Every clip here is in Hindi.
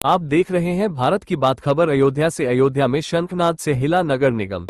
आप देख रहे हैं भारत की बात खबर। अयोध्या से अयोध्या में शंखनाद से हिला नगर निगम।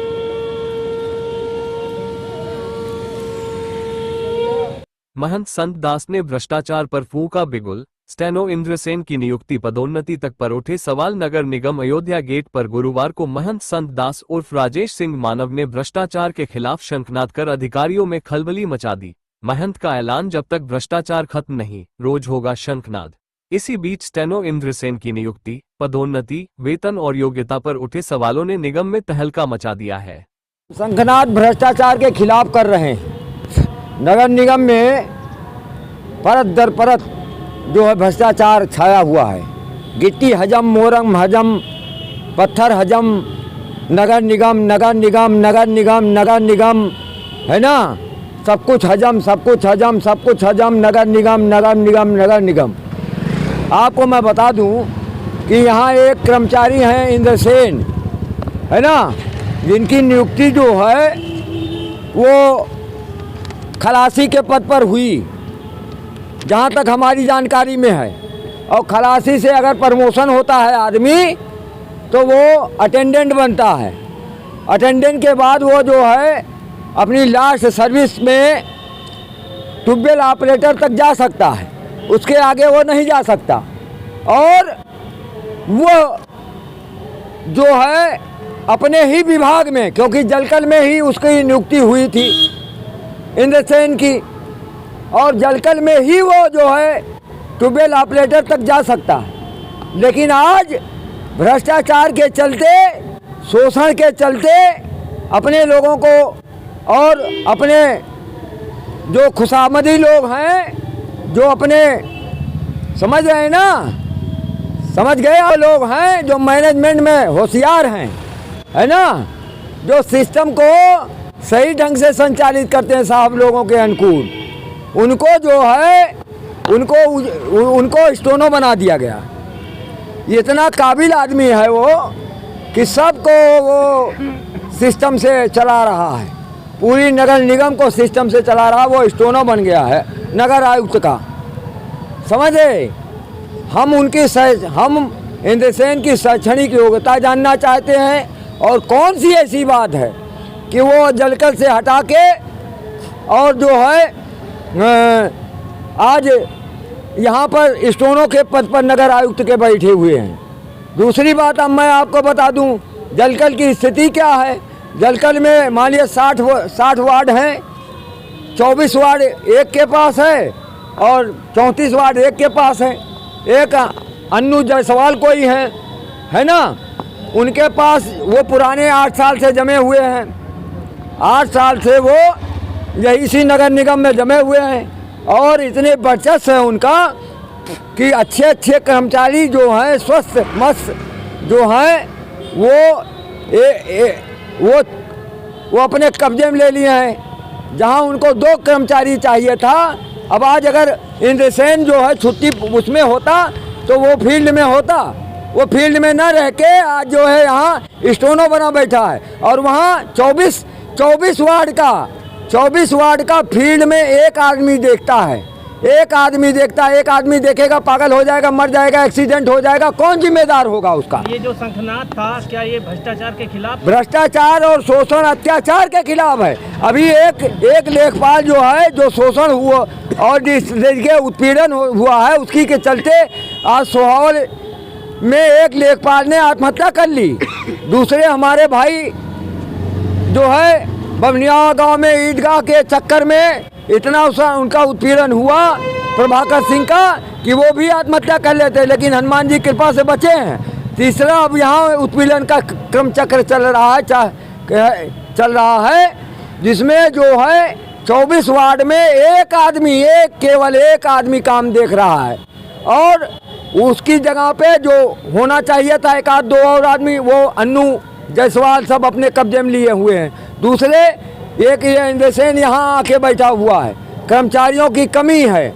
महंत संत दास ने भ्रष्टाचार पर फूंका बिगुल। स्टेनो इंद्रसेन की नियुक्ति पदोन्नति तक पर उठे सवाल। नगर निगम अयोध्या गेट पर गुरुवार को महंत संत दास उर्फ राजेश सिंह मानव ने भ्रष्टाचार के खिलाफ शंखनाद कर अधिकारियों में खलबली मचा दी। महंत का ऐलान, जब तक भ्रष्टाचार खत्म नहीं, रोज होगा शंखनाद। इसी बीच स्टेनो इंद्रसेन की नियुक्ति, पदोन्नति, वेतन और योग्यता पर उठे सवालों ने निगम में तहलका मचा दिया है। शंखनाद भ्रष्टाचार के खिलाफ कर रहे हैं। नगर निगम में परत दर परत जो है भ्रष्टाचार छाया हुआ है। गिट्टी हजम, मोरंग हजम, पत्थर हजम, नगर निगम नगर निगम नगर निगम नगर निगम, है ना, सब कुछ हजम, सब कुछ हजम, सब कुछ हजम, नगर निगम नगर निगम नगर निगम। आपको मैं बता दूं कि यहाँ एक कर्मचारी हैं इंद्रसेन, है ना, जिनकी नियुक्ति जो है वो खलासी के पद पर हुई, जहाँ तक हमारी जानकारी में है। और खलासी से अगर प्रमोशन होता है आदमी तो वो अटेंडेंट बनता है। अटेंडेंट के बाद वो जो है अपनी लास्ट सर्विस में ट्यूबवेल ऑपरेटर तक जा सकता है, उसके आगे वो नहीं जा सकता। और वो जो है अपने ही विभाग में, क्योंकि जलकल में ही उसकी नियुक्ति हुई थी इंद्रसेन की, और जलकल में ही वो जो है ट्यूबवेल ऑपरेटर तक जा सकता है। लेकिन आज भ्रष्टाचार के चलते, शोषण के चलते अपने लोगों को और अपने जो खुशामदी लोग हैं, जो अपने समझ रहे हैं ना, समझ गए लोग हैं जो मैनेजमेंट में होशियार हैं, है ना, जो सिस्टम को सही ढंग से संचालित करते हैं साहब लोगों के अनुकूल, उनको जो है उनको स्टोनो बना दिया गया। इतना काबिल आदमी है वो कि सबको वो सिस्टम से चला रहा है, पूरी नगर निगम को सिस्टम से चला रहा। वो स्टोनो बन गया है नगर आयुक्त का, समझे। हम इंद्रसेन की शैक्षणिक योग्यता जानना चाहते हैं, और कौन सी ऐसी बात है कि वो जलकल से हटा के और जो है आज यहाँ पर स्टोनो के पद पर नगर आयुक्त के बैठे हुए हैं। दूसरी बात अब मैं आपको बता दूं, जलकल की स्थिति क्या है। जलकल में मानिए 60 वार्ड हैं, 24 वार्ड एक के पास है और 34 वार्ड एक के पास है। एक अन्नू जायसवाल कोई है ना, उनके पास वो पुराने 8 साल से जमे हुए हैं। 8 साल से वो यही इसी नगर निगम में जमे हुए हैं, और इतने वर्चस्व है उनका कि अच्छे अच्छे कर्मचारी जो हैं, स्वस्थ मस्त जो हैं, वो अपने कब्जे में ले लिए हैं। जहां उनको 2 कर्मचारी चाहिए था, अब आज अगर इंद्रसेन जो है छुट्टी उसमें होता तो वो फील्ड में होता। वो फील्ड में ना रह के आज जो है यहाँ स्टोनो बना बैठा है। और वहाँ 24 वार्ड का फील्ड में एक आदमी देखता है, एक आदमी देखेगा, पागल हो जाएगा, मर जाएगा, एक्सीडेंट हो जाएगा, कौन जिम्मेदार होगा उसका। ये जो शंखनाद था, क्या ये भ्रष्टाचार के खिलाफ? भ्रष्टाचार और शोषण अत्याचार के खिलाफ है। अभी एक लेखपाल जो है, जो शोषण हुआ और जिसके उत्पीड़न हुआ है, उसकी के चलते आज सोहावल में एक लेखपाल ने आत्महत्या कर ली। दूसरे हमारे भाई जो है बमनिया गांव में ईदगाह के चक्कर में इतना उनका उत्पीड़न हुआ प्रभाकर सिंह का कि वो भी आत्महत्या कर लेते, लेकिन हनुमान जी कृपा से बचे हैं। तीसरा अब यहाँ उत्पीड़न का क्रम चक्र चल रहा है, जिसमें जो है 24 वार्ड में केवल एक आदमी काम देख रहा है, और उसकी जगह पे जो होना चाहिए था 1-2 और आदमी, वो अन्नू जायसवाल सब अपने कब्जे में लिए हुए हैं। दूसरे एक ये इंद्रसेन यहाँ आके बैठा हुआ है। कर्मचारियों की कमी है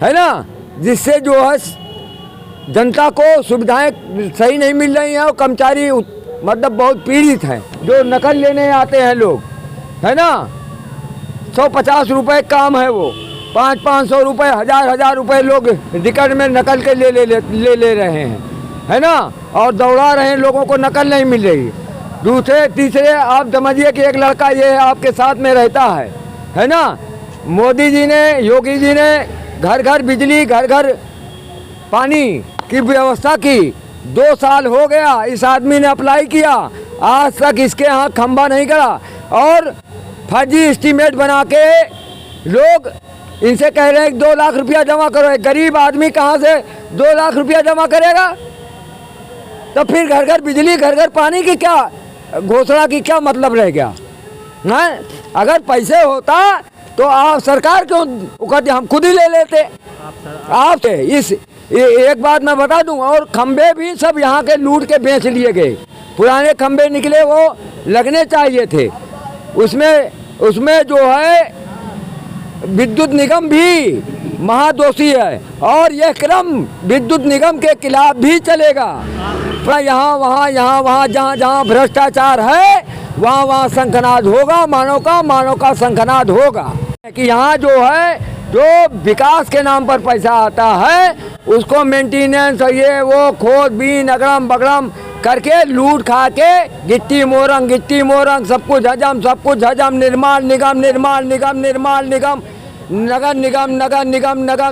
ना, जिससे जो है जनता को सुविधाएं सही नहीं मिल रही हैं, और कर्मचारी मतलब बहुत पीड़ित हैं। जो नकल लेने आते हैं लोग, है ना, 150 रुपये काम है, वो 500 रुपये, 1000 रुपये लोग रिकॉर्ड में नकल के ले रहे हैं। है ना, और दौड़ा रहे हैं, लोगों को नकल नहीं मिल रही। दूसरे तीसरे आप समझिए कि एक लड़का ये आपके साथ में रहता है ना। मोदी जी ने, योगी जी ने घर घर बिजली, घर घर पानी की व्यवस्था की। 2 साल हो गया, इस आदमी ने अप्लाई किया, आज तक इसके यहाँ खंबा नहीं करा, और फर्जी एस्टीमेट बना के लोग इनसे कह रहे हैं कि 2 लाख रुपया जमा करो। एक गरीब आदमी कहाँ से 2 लाख रुपया जमा करेगा? तो फिर घर घर बिजली, घर घर पानी की क्या घोषणा की क्या मतलब रह गया? ना, अगर पैसे होता तो आप सरकार क्यों कहते, हम खुद ही ले लेते आपसे। इस एक बात मैं बता दूं, और खंबे भी सब यहाँ के लूट के बेच लिए गए। पुराने खंबे निकले, वो लगने चाहिए थे। उसमें जो है विद्युत निगम भी महादोषी है, और यह क्रम विद्युत निगम के खिलाफ भी चलेगा। यहाँ वहाँ जहाँ भ्रष्टाचार है वहाँ शंखनाद होगा, मानव का शंखनाद होगा। कि यहाँ जो है, जो विकास के नाम पर पैसा आता है, उसको मेंटेनेंस ये वो खोद बीन अगड़म बगड़म करके लूट खा के गिट्टी मोरंग सब कुछ हजम, निर्माण निगम, नगर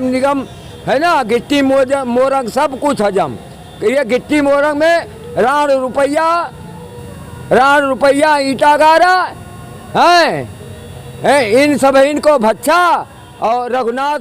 निगम है ना, गिट्टी मोरंग सब कुछ हजम। ये गिट्टी मोरंग में राण रुपया ईटा गारा है, इन सब इनको भच्छा और रघुनाथ